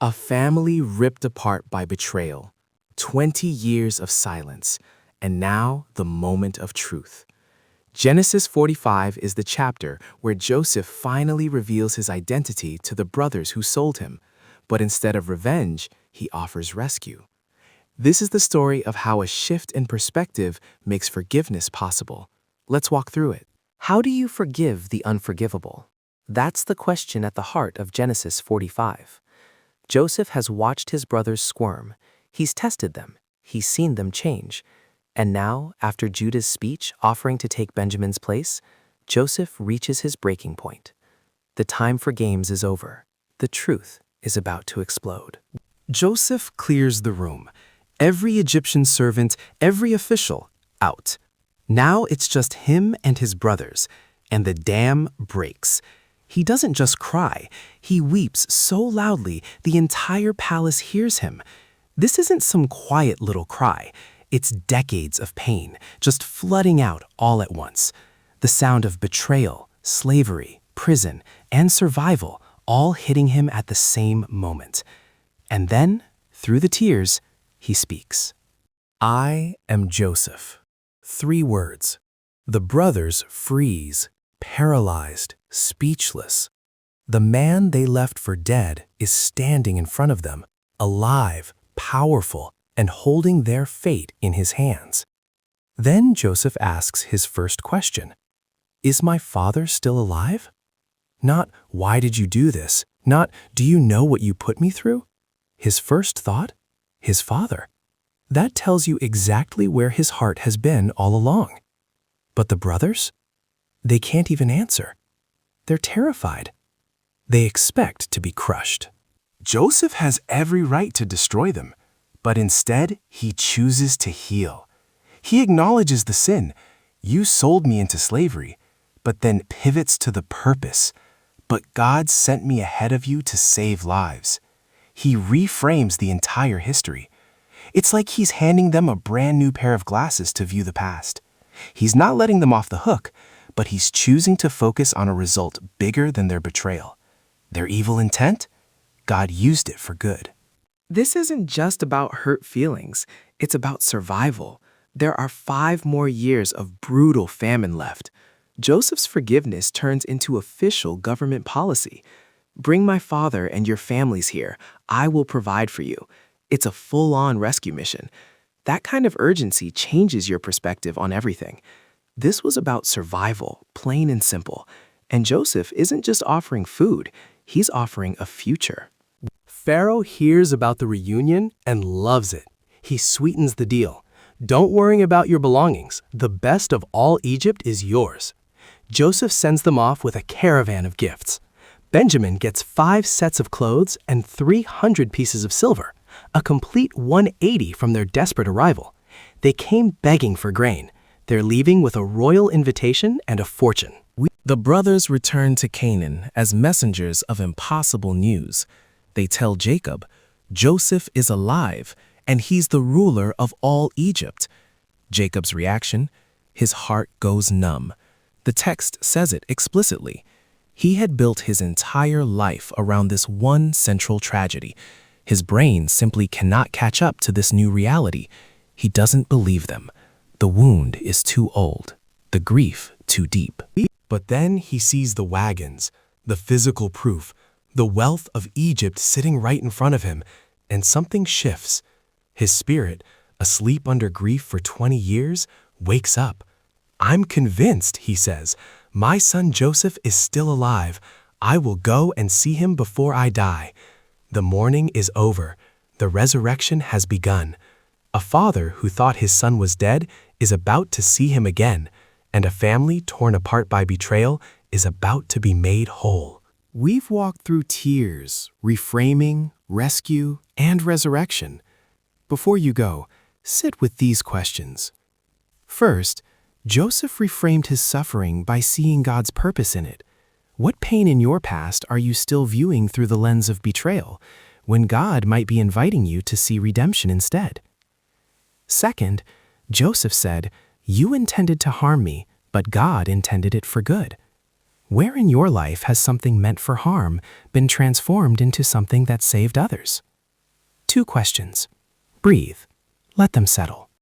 A family ripped apart by betrayal, 20 years of silence, and now the moment of truth. Genesis 45 is the chapter where Joseph finally reveals his identity to the brothers who sold him, but instead of revenge, he offers rescue. This is the story of how a shift in perspective makes forgiveness possible. Let's walk through it. How do you forgive the unforgivable? That's the question at the heart of Genesis 45. Joseph has watched his brothers squirm. He's tested them. He's seen them change. And now, after Judah's speech offering to take Benjamin's place, Joseph reaches his breaking point. The time for games is over. The truth is about to explode. Joseph clears the room. Every Egyptian servant, every official, out. Now it's just him and his brothers, and the dam breaks. He doesn't just cry, he weeps so loudly the entire palace hears him. This isn't some quiet little cry. It's decades of pain, just flooding out all at once. The sound of betrayal, slavery, prison, and survival all hitting him at the same moment. And then, through the tears, he speaks. I am Joseph. 3 words. The brothers freeze, paralyzed, speechless. The man they left for dead is standing in front of them, alive, powerful, and holding their fate in his hands. Then Joseph asks his first question. Is my father still alive? Not, why did you do this? Not, do you know what you put me through? His first thought? His father. That tells you exactly where his heart has been all along. But the brothers? They can't even answer. They're terrified. They expect to be crushed. Joseph has every right to destroy them, but instead he chooses to heal. He acknowledges the sin. You sold me into slavery, but then pivots to the purpose. But God sent me ahead of you to save lives. He reframes the entire history. It's like he's handing them a brand new pair of glasses to view the past. He's not letting them off the hook, but he's choosing to focus on a result bigger than their betrayal. Their evil intent? God used it for good. This isn't just about hurt feelings. It's about survival. There are 5 more years of brutal famine left. Joseph's forgiveness turns into official government policy. Bring my father and your families here. I will provide for you. It's a full-on rescue mission. That kind of urgency changes your perspective on everything. This was about survival, plain and simple. And Joseph isn't just offering food, he's offering a future. Pharaoh hears about the reunion and loves it. He sweetens the deal. Don't worry about your belongings. The best of all Egypt is yours. Joseph sends them off with a caravan of gifts. Benjamin gets 5 sets of clothes and 300 pieces of silver, a complete 180 from their desperate arrival. They came begging for grain. They're leaving with a royal invitation and a fortune. The brothers return to Canaan as messengers of impossible news. They tell Jacob, Joseph is alive, and he's the ruler of all Egypt. Jacob's reaction? His heart goes numb. The text says it explicitly. He had built his entire life around this one central tragedy. His brain simply cannot catch up to this new reality. He doesn't believe them. The wound is too old, the grief too deep. But then he sees the wagons, the physical proof, the wealth of Egypt sitting right in front of him, and something shifts. His spirit, asleep under grief for 20 years, wakes up. I'm convinced, he says, my son Joseph is still alive. I will go and see him before I die. The mourning is over. The resurrection has begun. A father who thought his son was dead is about to see him again, and a family torn apart by betrayal is about to be made whole. We've walked through tears, reframing, rescue, and resurrection. Before you go, sit with these questions. First, Joseph reframed his suffering by seeing God's purpose in it. What pain in your past are you still viewing through the lens of betrayal, when God might be inviting you to see redemption instead? Second, Joseph said, you intended to harm me, but God intended it for good. Where in your life has something meant for harm been transformed into something that saved others? 2 questions. Breathe. Let them settle.